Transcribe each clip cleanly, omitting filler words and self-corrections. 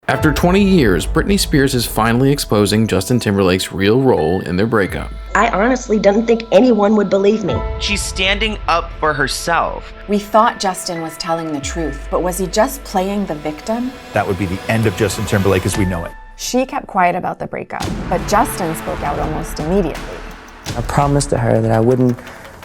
After 20 years, Britney Spears is finally exposing Justin Timberlake's real role in their breakup. I honestly didn't think anyone would believe me. She's standing up for herself. We thought Justin was telling the truth, but was he just playing the victim? That would be the end of Justin Timberlake as we know it. She kept quiet about the breakup, but Justin spoke out almost immediately. I promised to her that I wouldn't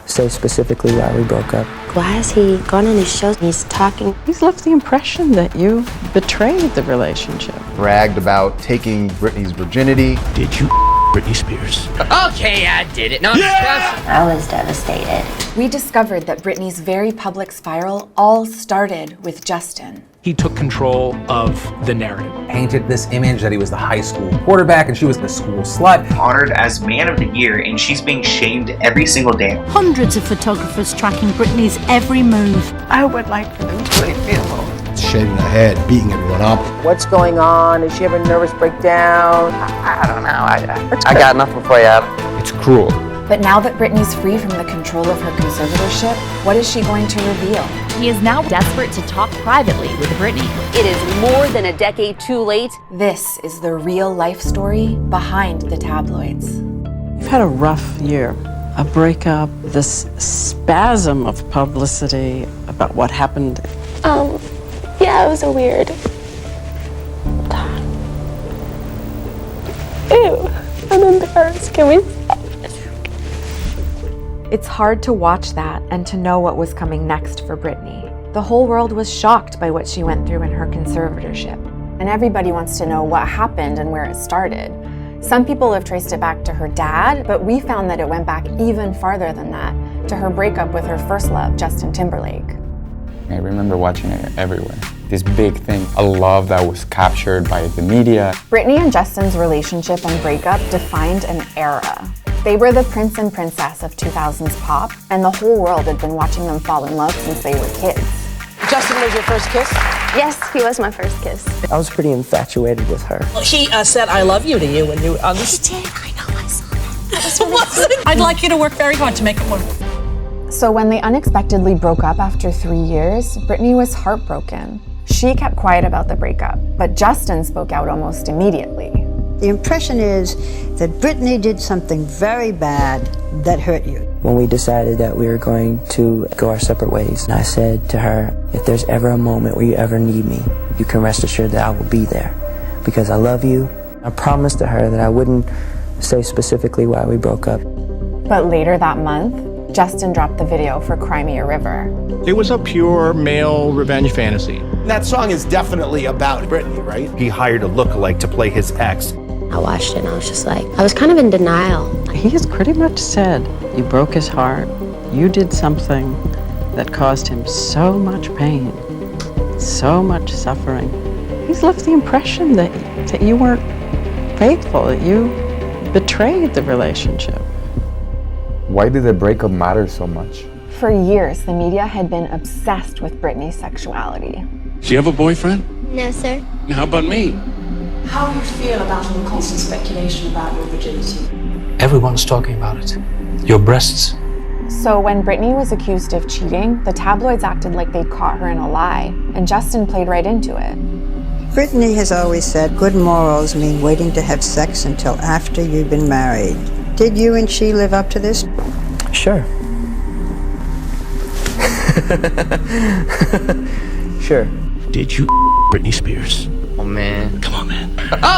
say specifically why we broke up. Why has he gone on his shows? He's talking. He's left the impression that you betrayed the relationship. Bragged about taking Britney's virginity. Did you Britney Spears? Okay, I did it. No, I was devastated. We discovered that Britney's very public spiral all started with Justin. He took control of the narrative. Painted this image that he was the high school quarterback and she was the school slut. Honored as Man of the Year, and she's being shamed every single day. Hundreds of photographers tracking Britney's every move. I would like for them to leave me alone. Shaving her head, beating everyone up. What's going on? Is she having a nervous breakdown? I don't know. I got nothing for you. It's cruel. But now that Britney's free from the control of her conservatorship, what is she going to reveal? He is now desperate to talk privately with Britney. It is more than a decade too late. This is the real life story behind the tabloids. You've had a rough year. A breakup, this spasm of publicity about what happened. Yeah, it was a weird time. Ew, I'm embarrassed. Can we stop? It's hard to watch that and to know what was coming next for Britney. The whole world was shocked by what she went through in her conservatorship. And everybody wants to know what happened and where it started. Some people have traced it back to her dad, but we found that it went back even farther than that, to her breakup with her first love, Justin Timberlake. I remember watching it everywhere. This big thing, a love that was captured by the media. Britney and Justin's relationship and breakup defined an era. They were the prince and princess of 2000s pop, and the whole world had been watching them fall in love since they were kids. Justin was your first kiss? Yes, he was my first kiss. I was pretty infatuated with her. Well, he said I love you to you when you on this. He did. I know. I saw that. Was it? I'd like you to work very hard to make it work. So when they unexpectedly broke up after 3 years, Britney was heartbroken. She kept quiet about the breakup, but Justin spoke out almost immediately. The impression is that Britney did something very bad that hurt you. When we decided that we were going to go our separate ways, I said to her, if there's ever a moment where you ever need me, you can rest assured that I will be there because I love you. I promised to her that I wouldn't say specifically why we broke up. But later that month, Justin dropped the video for Cry Me a River. It was a pure male revenge fantasy. That song is definitely about Britney, right? He hired a lookalike to play his ex. I watched it and I was just like, I was kind of in denial. He has pretty much said you broke his heart. You did something that caused him so much pain, so much suffering. He's left the impression that you weren't faithful, that you betrayed the relationship. Why did the breakup matter so much? For years, the media had been obsessed with Britney's sexuality. Do you have a boyfriend? No, sir. How about me? How do you feel about all the constant speculation about your virginity? Everyone's talking about it. Your breasts. So when Britney was accused of cheating, the tabloids acted like they'd caught her in a lie, and Justin played right into it. Britney has always said good morals mean waiting to have sex until after you've been married. Did you and she live up to this? Sure. Sure. Did you Britney Spears? Oh, man. Come on, man.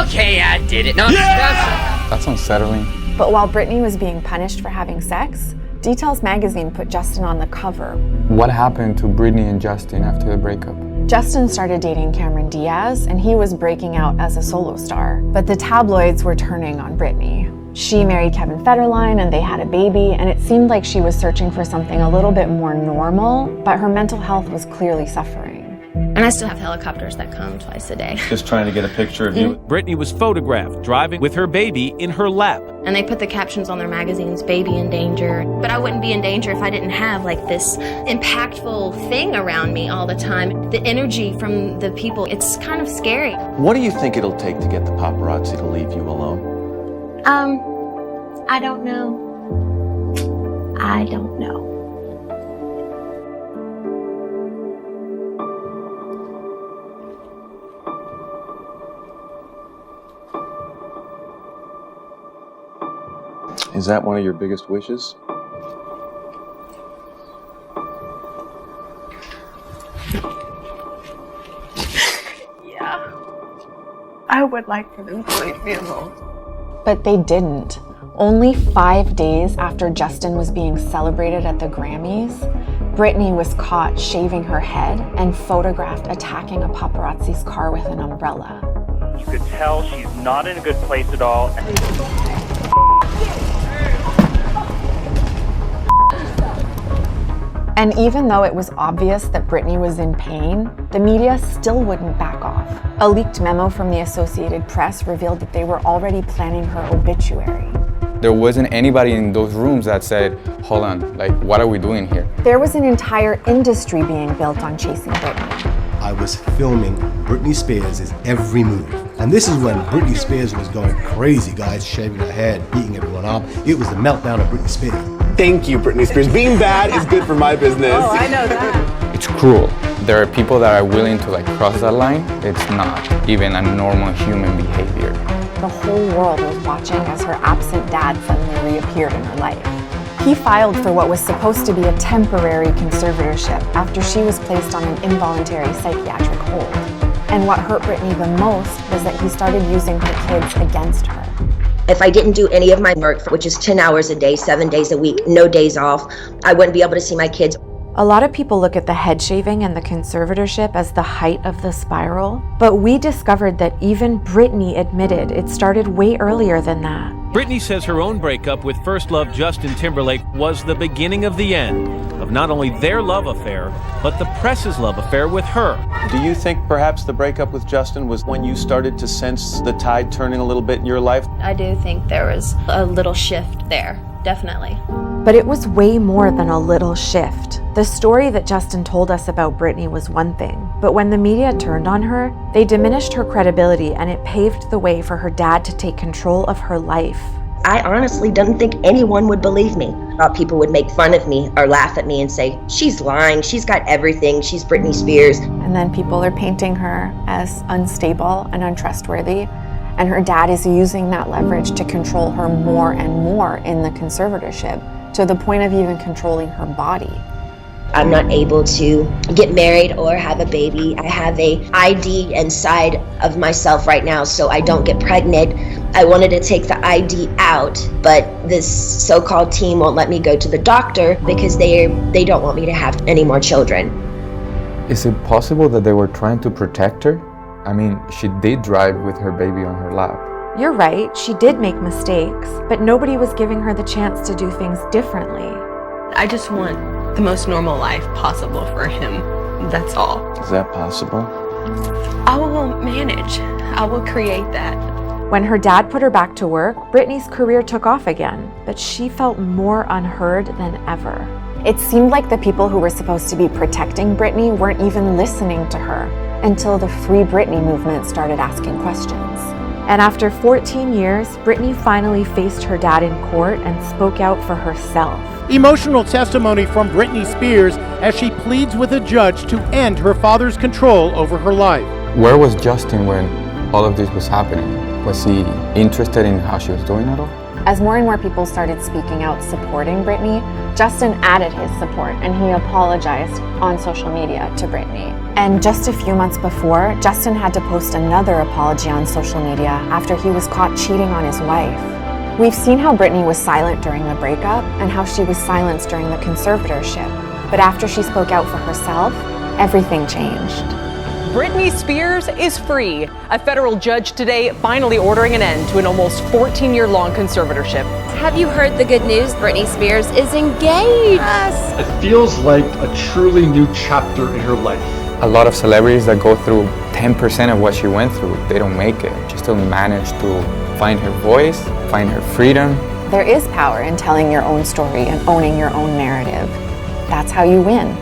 Okay, I did it. No, That's unsettling. But while Britney was being punished for having sex, Details magazine put Justin on the cover. What happened to Britney and Justin after the breakup? Justin started dating Cameron Diaz, and he was breaking out as a solo star. But the tabloids were turning on Britney. She married Kevin Federline, and they had a baby, and it seemed like she was searching for something a little bit more normal, but her mental health was clearly suffering. And I still have helicopters that come twice a day. Just trying to get a picture of you. Britney was photographed driving with her baby in her lap. And they put the captions on their magazines, baby in danger. But I wouldn't be in danger if I didn't have like this impactful thing around me all the time. The energy from the people, it's kind of scary. What do you think it'll take to get the paparazzi to leave you alone? I don't know. I don't know. Is that one of your biggest wishes? Yeah. I would like for them to leave me alone. But they didn't. Only 5 days after Justin was being celebrated at the Grammys, Britney was caught shaving her head and photographed attacking a paparazzi's car with an umbrella. You could tell she's not in a good place at all. And even though it was obvious that Britney was in pain, the media still wouldn't back off. A leaked memo from the Associated Press revealed that they were already planning her obituary. There wasn't anybody in those rooms that said, hold on, like, what are we doing here? There was an entire industry being built on chasing Britney. I was filming Britney Spears' every move. And this is when Britney Spears was going crazy, guys, shaving her head, beating everyone up. It was the meltdown of Britney Spears. Thank you, Britney Spears. Being bad is good for my business. Oh, I know that. It's cruel. There are people that are willing to like cross that line. It's not even a normal human behavior. The whole world was watching as her absent dad suddenly reappeared in her life. He filed for what was supposed to be a temporary conservatorship after she was placed on an involuntary psychiatric hold. And what hurt Britney the most was that he started using her kids against her. If I didn't do any of my work, which is 10 hours a day, 7 days a week, no days off, I wouldn't be able to see my kids. A lot of people look at the head shaving and the conservatorship as the height of the spiral, but we discovered that even Britney admitted it started way earlier than that. Britney says her own breakup with first love Justin Timberlake was the beginning of the end of not only their love affair, but the press's love affair with her. Do you think perhaps the breakup with Justin was when you started to sense the tide turning a little bit in your life? I do think there was a little shift there, definitely. But it was way more than a little shift. The story that Justin told us about Britney was one thing, but when the media turned on her, they diminished her credibility and it paved the way for her dad to take control of her life. I honestly didn't think anyone would believe me. I thought people would make fun of me or laugh at me and say, she's lying, she's got everything, she's Britney Spears. And then people are painting her as unstable and untrustworthy, and her dad is using that leverage to control her more and more in the conservatorship, to the point of even controlling her body. I'm not able to get married or have a baby. I have a ID inside of myself right now, so I don't get pregnant. I wanted to take the ID out, but this so-called team won't let me go to the doctor because they don't want me to have any more children. Is it possible that they were trying to protect her? I mean, she did drive with her baby on her lap. You're right, she did make mistakes, but nobody was giving her the chance to do things differently. I just want the most normal life possible for him. That's all. Is that possible? I will manage. I will create that. When her dad put her back to work, Britney's career took off again, but she felt more unheard than ever. It seemed like the people who were supposed to be protecting Britney weren't even listening to her until the Free Britney movement started asking questions. And after 14 years, Britney finally faced her dad in court and spoke out for herself. Emotional testimony from Britney Spears as she pleads with a judge to end her father's control over her life. Where was Justin when all of this was happening? Was he interested in how she was doing at all? As more and more people started speaking out supporting Britney, Justin added his support and he apologized on social media to Britney. And just a few months before, Justin had to post another apology on social media after he was caught cheating on his wife. We've seen how Britney was silent during the breakup and how she was silenced during the conservatorship. But after she spoke out for herself, everything changed. Britney Spears is free. A federal judge today finally ordering an end to an almost 14-year-long conservatorship. Have you heard the good news? Britney Spears is engaged. Yes. It feels like a truly new chapter in her life. A lot of celebrities that go through 10% of what she went through, they don't make it. She still managed to find her voice, find her freedom. There is power in telling your own story and owning your own narrative. That's how you win.